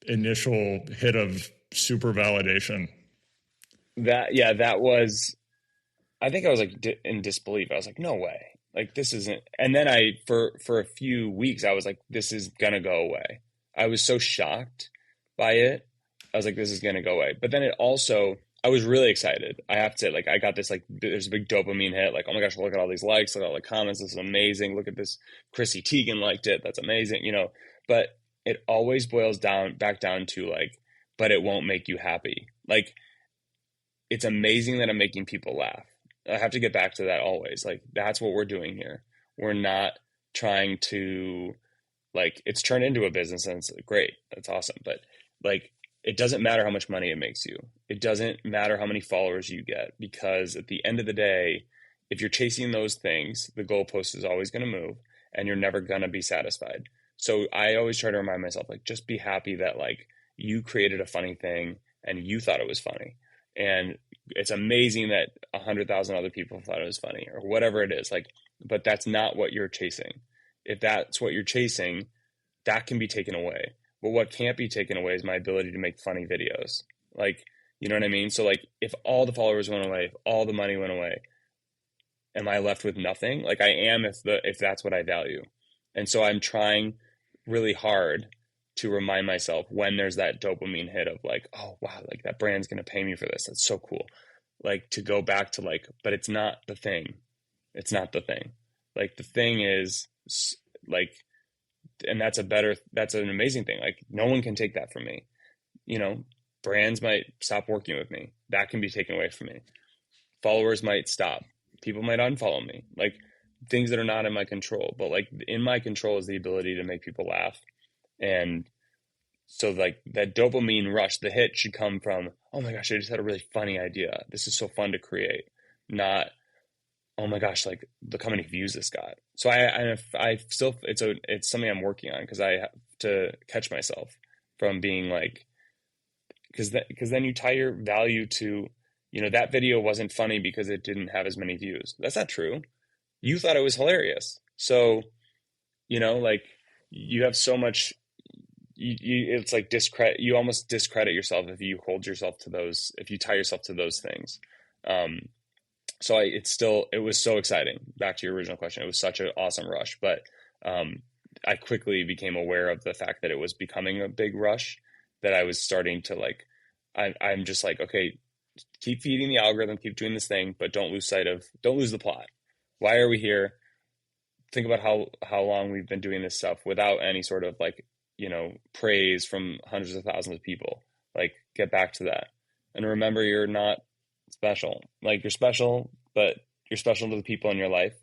Speaker 2: initial hit of super validation?
Speaker 1: That was, I think I was like in disbelief. I was like, no way. Like, this isn't. And then for a few weeks, I was like, this is going to go away. I was so shocked by it. I was like, this is going to go away. But then I was really excited. I have to say, like, I got this, like, there's a big dopamine hit. Like, oh my gosh, look at all these likes, look at all the comments. This is amazing. Look at this. Chrissy Teigen liked it. That's amazing. But it always boils back down to like, but it won't make you happy. Like, it's amazing that I'm making people laugh. I have to get back to that always. Like, that's what we're doing here. We're not trying to, like, it's turned into a business, and it's great. That's awesome. But like, it doesn't matter how much money it makes you. It doesn't matter how many followers you get, because at the end of the day, if you're chasing those things, the goalpost is always going to move and you're never going to be satisfied. So I always try to remind myself, like, just be happy that like you created a funny thing and you thought it was funny. And it's amazing that 100,000 other people thought it was funny or whatever it is. Like, but that's not what you're chasing. If that's what you're chasing, that can be taken away. But what can't be taken away is my ability to make funny videos. Like, you know what I mean? So like, if all the followers went away, if all the money went away, am I left with nothing? Like I am, if that's what I value. And so I'm trying really hard to remind myself when there's that dopamine hit of like, oh wow, like that brand's going to pay me for this. That's so cool. Like to go back to like, but it's not the thing. It's not the thing. Like the thing is like, and that's an amazing thing. Like no one can take that from me. You know, brands might stop working with me. That can be taken away from me. Followers might stop. People might unfollow me. Like things that are not in my control, but like in my control is the ability to make people laugh. And so like that dopamine rush, the hit should come from, oh my gosh, I just had a really funny idea. This is so fun to create. Not, oh my gosh, like look how many views this got. So I still, it's something I'm working on, because I have to catch myself from being like, because then you tie your value to, you know, that video wasn't funny because it didn't have as many views. That's not true. You thought it was hilarious. So, you know, like you have so much, it's like you almost discredit yourself if you hold yourself to those, if you tie yourself to those things. So it was so exciting. Back to your original question, it was such an awesome rush, but I quickly became aware of the fact that it was becoming a big rush, that I was starting to like, I'm just like, okay, keep feeding the algorithm, keep doing this thing, but don't lose the plot. Why are we here? Think about how long we've been doing this stuff without any sort of like, you know, praise from hundreds of thousands of people. Like get back to that. And remember, you're not special. Like you're special, but you're special to the people in your life,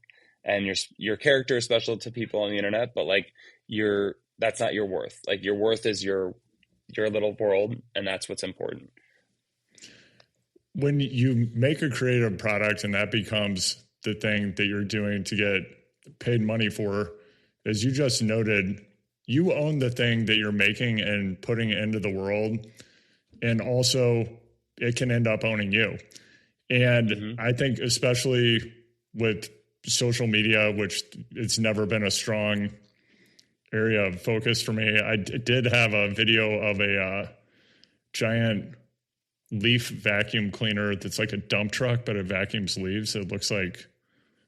Speaker 1: and your character is special to people on the internet, but like that's not your worth. Like your worth is your little world, and that's what's important.
Speaker 2: When you make a creative product and that becomes the thing that you're doing to get paid money for, as you just noted, you own the thing that you're making and putting into the world. And also it can end up owning you. And I think especially with social media, which it's never been a strong area of focus for me. I did have a video of a giant leaf vacuum cleaner that's like a dump truck, but it vacuums leaves. It looks like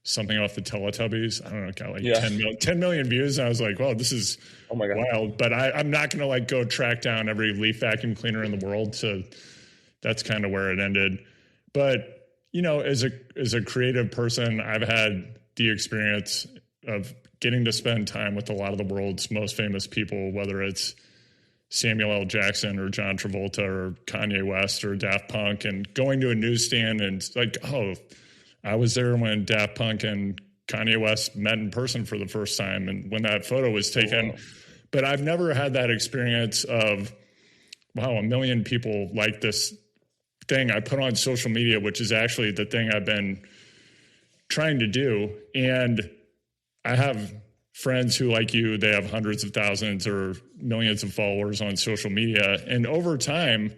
Speaker 2: something off the Teletubbies. I don't know, got like 10 million views. And I was like, wow, this is wild. But I'm not going to like go track down every leaf vacuum cleaner in the world. So that's kind of where it ended. But, you know, as a creative person, I've had the experience of getting to spend time with a lot of the world's most famous people, whether it's Samuel L. Jackson or John Travolta or Kanye West or Daft Punk, and going to a newsstand and like, oh, I was there when Daft Punk and Kanye West met in person for the first time, and when that photo was taken. Oh, wow. But I've never had that experience of, wow, a million people like this thing I put on social media, which is actually the thing I've been trying to do. And I have friends who, like you, they have hundreds of thousands or millions of followers on social media. And over time,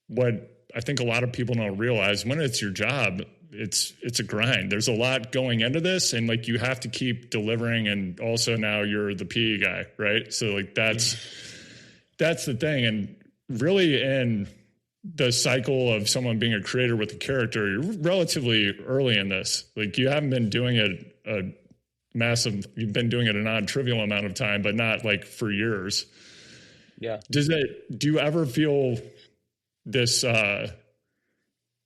Speaker 2: what I think a lot of people don't realize, when it's your job, it's a grind. There's a lot going into this, and like you have to keep delivering. And also now you're the PE guy, right? So like that's the thing. And really in the cycle of someone being a creator with a character, you're relatively early in this. Like you haven't been doing it you've been doing it a non-trivial amount of time, but not like for years.
Speaker 1: Yeah.
Speaker 2: Do you ever feel this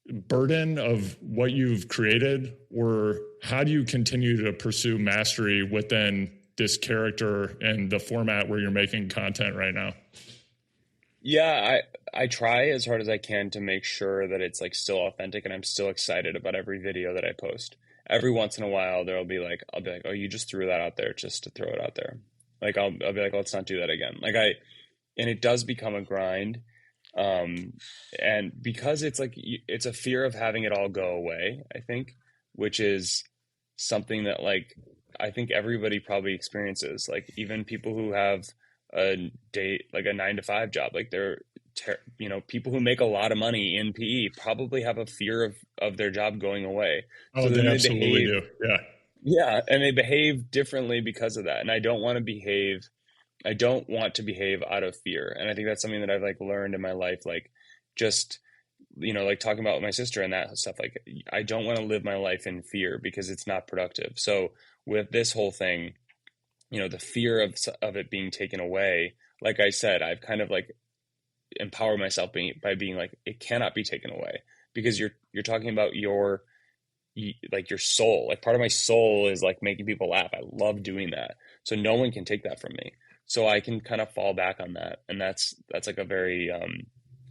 Speaker 2: burden of what you've created, or how do you continue to pursue mastery within this character and the format where you're making content right now?
Speaker 1: Yeah, I try as hard as I can to make sure that it's like still authentic, and I'm still excited about every video that I post. Every once in a while, I'll be like, oh, you just threw that out there just to throw it out there. Like I'll be like, let's not do that again. Like and it does become a grind. And because it's like, it's a fear of having it all go away, I think, which is something that like, I think everybody probably experiences, like even people who have a day, like a 9 to 5 job, like people who make a lot of money in PE probably have a fear of their job going away.
Speaker 2: Oh,
Speaker 1: So
Speaker 2: they
Speaker 1: then they
Speaker 2: absolutely
Speaker 1: behave,
Speaker 2: do. Yeah.
Speaker 1: yeah, and they behave differently because of that. And I don't want to behave out of fear. And I think that's something that I've like learned in my life, like just, like talking about my sister and that stuff, like I don't want to live my life in fear because it's not productive. So with this whole thing, the fear of it being taken away, like I said, I've kind of like empowered myself by being like, it cannot be taken away, because you're talking about like your soul. Like part of my soul is like making people laugh. I love doing that. So no one can take that from me. So I can kind of fall back on that. And that's like a very,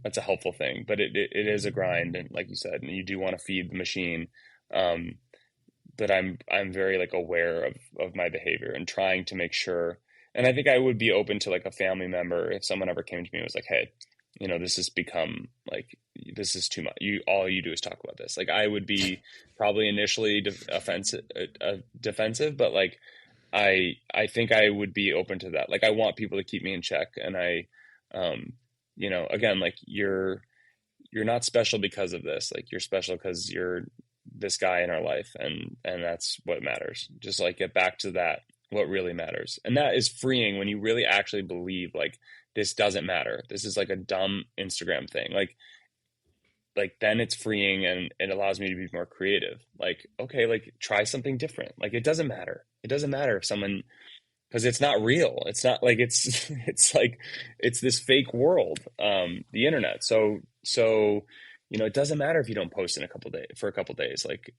Speaker 1: that's a helpful thing, but it is a grind. And like you said, and you do want to feed the machine. But I'm very like aware of my behavior and trying to make sure. And I think I would be open to like a family member if someone ever came to me and was like, hey, this has become like, this is too much. All you do is talk about this. Like I would be probably initially defensive, but like I think I would be open to that. Like I want people to keep me in check, and again, like you're not special because of this. Like you're special because you're this guy in our life, and that's what matters. Just like get back to that, what really matters. And that is freeing when you really actually believe like this doesn't matter. This is like a dumb Instagram thing. Like then it's freeing, and it allows me to be more creative. Like, okay, like try something different. Like it doesn't matter. It doesn't matter if someone, because it's not real. It's not like it's like it's this fake world, the internet. So it doesn't matter if you don't post in for a couple days. Like,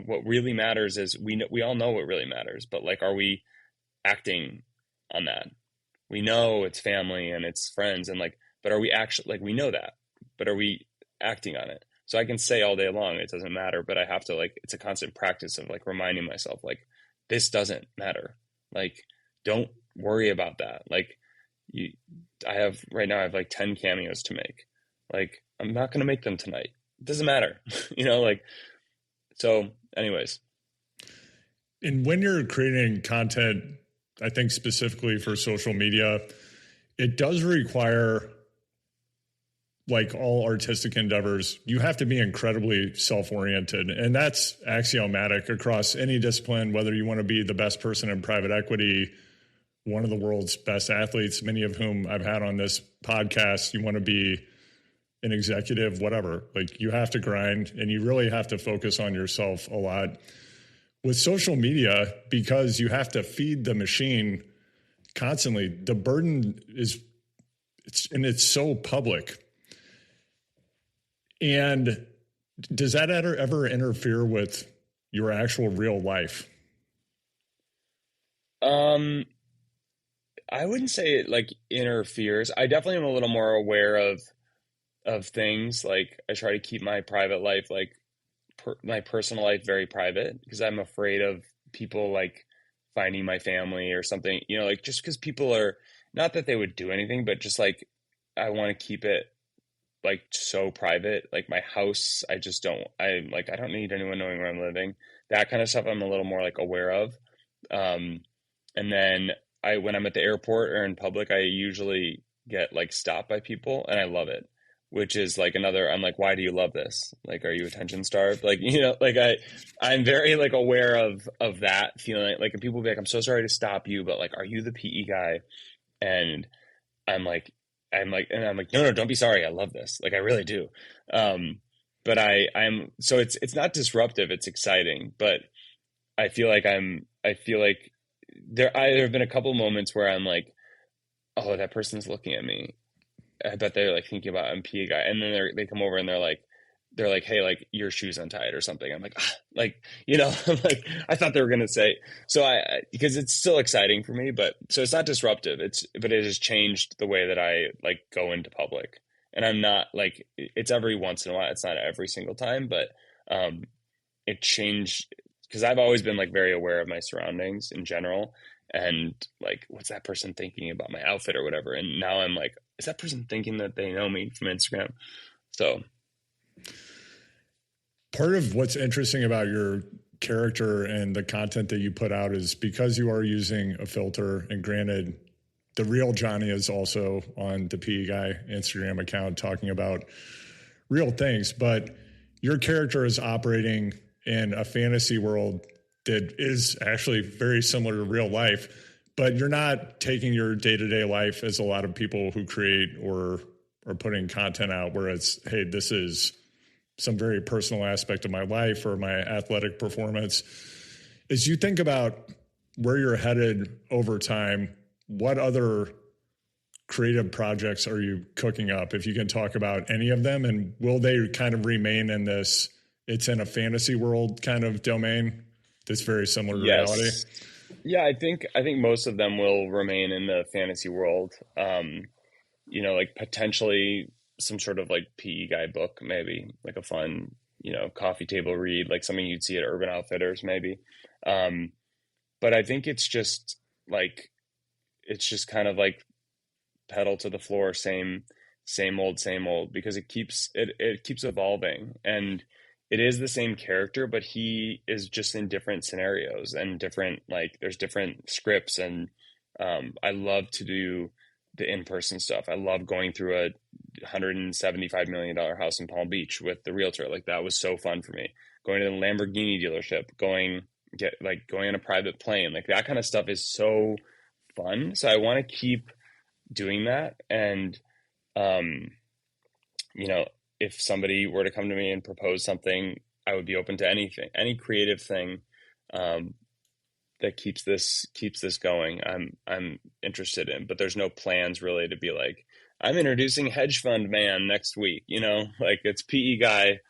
Speaker 1: what really matters is we all know what really matters, but like, are we acting on that? We know it's family and it's friends, and like, but are we actually, like, we know that, but are we acting on it? So I can say all day long it doesn't matter, but I have to, like, it's a constant practice of like reminding myself, like, this doesn't matter. Like, don't worry about that. Like, right now I have like 10 cameos to make. Like, I'm not going to make them tonight. It doesn't matter. Like, so anyways.
Speaker 2: And when you're creating content, I think specifically for social media, it does require, like all artistic endeavors, you have to be incredibly self-oriented. And that's axiomatic across any discipline, whether you want to be the best person in private equity, one of the world's best athletes, many of whom I've had on this podcast, you want to be an executive, whatever. Like you have to grind, and you really have to focus on yourself a lot. With social media, because you have to feed the machine constantly, the burden it's so public. And does that ever interfere with your actual real life?
Speaker 1: I wouldn't say it like interferes. I definitely am a little more aware of things. Like I try to keep my private life, like my personal life, very private, because I'm afraid of people like finding my family or something, like just because people are, not that they would do anything, but just like I want to keep it like so private. Like my house, I don't need anyone knowing where I'm living. That kind of stuff I'm a little more like aware of. And then when I'm at the airport or in public, I usually get like stopped by people, and I love it, which is like I'm like, why do you love this? Like, are you attention starved? Like, like I'm very like aware of that feeling. Like, and people will be like, I'm so sorry to stop you, but like, are you the PE guy? And I'm like, no, don't be sorry. I love this. Like, I really do. But so it's not disruptive. It's exciting, but I feel like there have been a couple moments where I'm like, oh, that person's looking at me. I bet they're like thinking about I'm PA guy. And then they come over and they're like, hey, like your shoe's untied or something. I'm like, I'm like, I thought they were going to say, so because it's still exciting for me, but so it's not disruptive. But it has changed the way that I like go into public, and I'm not like, it's every once in a while. It's not every single time, but, it changed because I've always been like very aware of my surroundings in general, and like, what's that person thinking about my outfit or whatever? And now I'm like, is that person thinking that they know me from Instagram? So
Speaker 2: part of what's interesting about your character and the content that you put out is because you are using a filter, and granted, the real Johnny is also on the PE Guy Instagram account talking about real things, but your character is operating in a fantasy world that is actually very similar to real life, but you're not taking your day-to-day life as a lot of people who create or are putting content out where it's, hey, this is some very personal aspect of my life or my athletic performance. As you think about where you're headed over time, what other creative projects are you cooking up? If you can talk about any of them, and will they kind of remain in this, it's in a fantasy world kind of domain that's very similar to reality?
Speaker 1: yes, yeah, I think most of them will remain in the fantasy world. Like potentially some sort of like PE guy book, maybe like a fun, coffee table read, like something you'd see at Urban Outfitters, maybe. Um, but I think it's just kind of like pedal to the floor, same old, because it keeps evolving, and it is the same character, but he is just in different scenarios and different, like there's different scripts, and I love to do the in-person stuff. I love going through a $175 million house in Palm Beach with the realtor. Like that was so fun for me. Going to the Lamborghini dealership, going on a private plane, like that kind of stuff is so fun. So I want to keep doing that. And, um, you know, if somebody were to come to me and propose something, I would be open to anything, any creative thing, um, that keeps this going. I'm interested in, but there's no plans really to be like, I'm introducing hedge fund man next week, like it's PE guy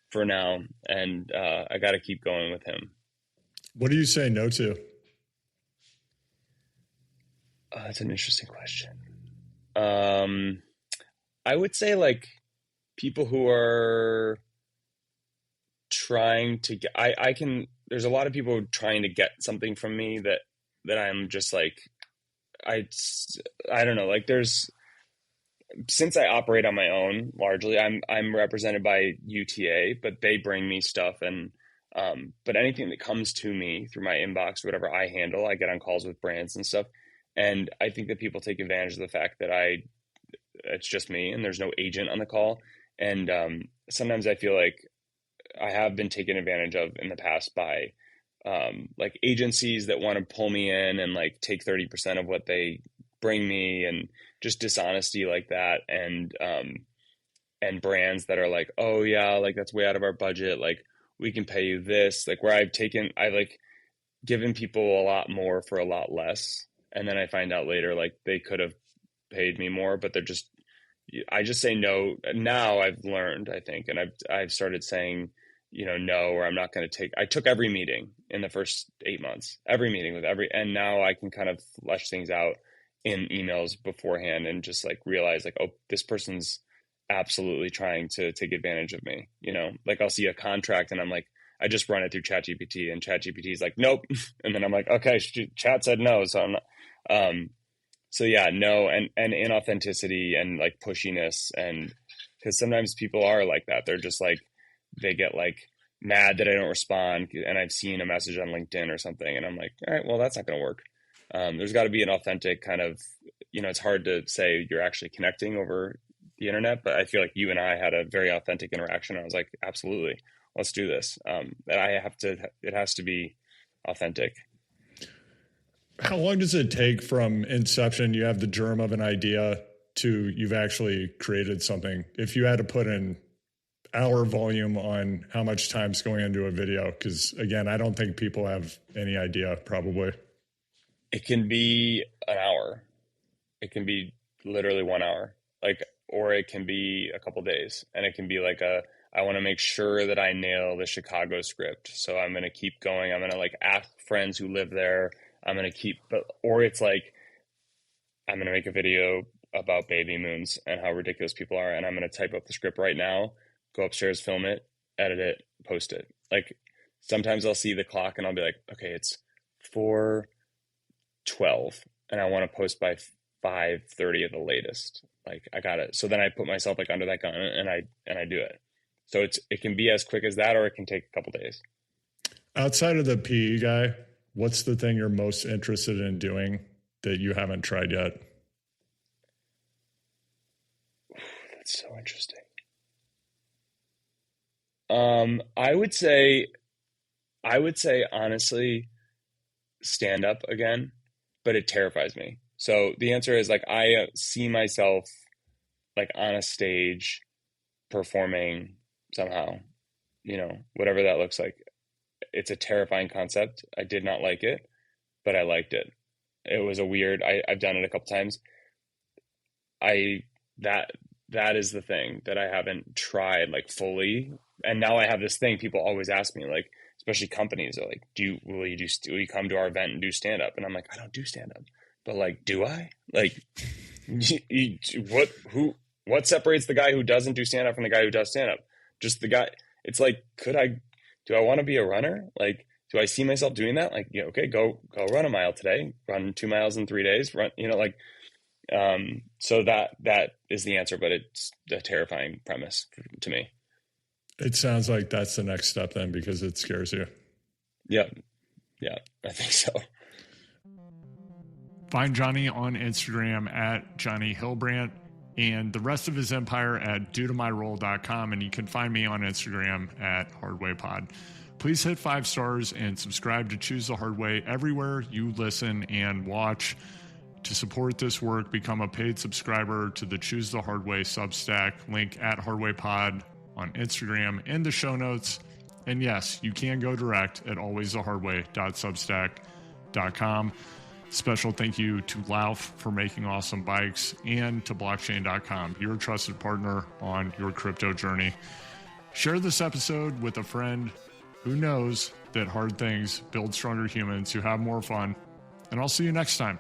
Speaker 1: for now. And, I got to keep going with him.
Speaker 2: What do you say no to?
Speaker 1: That's an interesting question. Um, I would say like people who are trying to get, there's a lot of people trying to get something from me that I'm just like, I, I don't know, like since I operate on my own largely, I'm represented by UTA, but they bring me stuff, and but anything that comes to me through my inbox, whatever I handle, I get on calls with brands and stuff. And I think that people take advantage of the fact that it's just me and there's no agent on the call. And sometimes I feel like I have been taken advantage of in the past by like agencies that want to pull me in and like take 30% of what they bring me, and just dishonesty like that. And brands that are like, oh yeah, like that's way out of our budget. Like we can pay you this, like where I've like given people a lot more for a lot less. And then I find out later, like they could have paid me more, but I just say no. Now I've learned, I think, and I've started saying, no, or I'm not going to I took every meeting in the first 8 months, every meeting and now I can kind of flesh things out in emails beforehand and just like realize like, oh, this person's absolutely trying to take advantage of me. Like I'll see a contract and I'm like, I just run it through ChatGPT, and ChatGPT is like, nope. And then I'm like, okay, chat said no. So I'm not, so yeah, no. And inauthenticity and like pushiness. And because sometimes people are like that. They're just like, they get like mad that I don't respond. And I've seen a message on LinkedIn or something. And I'm like, all right, well, that's not going to work. There's got to be an authentic kind of, it's hard to say you're actually connecting over the internet, but I feel like you and I had a very authentic interaction. I was like, absolutely, let's do this. And it has to be authentic.
Speaker 2: How long does it take from inception, you have the germ of an idea, to you've actually created something? If you had to put an hour volume on how much time's going into a video, because again, I don't think people have any idea probably.
Speaker 1: It can be an hour. It can be literally 1 hour, or it can be a couple days, and it can be like I want to make sure that I nail the Chicago script. So I'm going to keep going. I'm going to like ask friends who live there. I'm going to or it's like, I'm going to make a video about baby moons and how ridiculous people are. And I'm going to type up the script right now, go upstairs, film it, edit it, post it. Like, Sometimes I'll see the clock and I'll be like, okay, it's 4:12 and I want to post by 5:30 at the latest. Like I got it. So then I put myself like under that gun and I do it. So it can be as quick as that, or it can take a couple days.
Speaker 2: Outside of the PE guy, what's the thing you're most interested in doing that you haven't tried yet?
Speaker 1: That's so interesting. I would say honestly, stand up again, but it terrifies me. So the answer is like I see myself like on a stage performing somehow, whatever that looks like. It's a terrifying concept. I did not like it, but I liked it. It was I've done it a couple times. That is the thing that I haven't tried like fully. And now I have this thing people always ask me, like, especially companies are like, will you come to our event and do stand up? And I'm like, I don't do stand up, but like, do I? Like, what separates the guy who doesn't do stand up from the guy who does stand up? Just the guy. It's like, do I want to be a runner? Like, do I see myself doing that? Like, yeah, okay, go run a mile today, run 2 miles in 3 days, run, so that is the answer, but it's a terrifying premise to me.
Speaker 2: It sounds like that's the next step then, because it scares you.
Speaker 1: Yeah, I think so.
Speaker 2: Find Johnny on Instagram at Johnny Hilbrant and the rest of his empire at duetomyroll.com. And you can find me on Instagram at HardwayPod. Please hit 5 stars and subscribe to Choose the Hard Way everywhere you listen and watch. To support this work, become a paid subscriber to the Choose the Hard Way Substack, link at HardwayPod on Instagram in the show notes. And yes, you can go direct at alwaysthehardway.substack.com. Special thank you to Lauf for making awesome bikes and to blockchain.com, your trusted partner on your crypto journey. Share this episode with a friend who knows that hard things build stronger humans who have more fun. And I'll see you next time.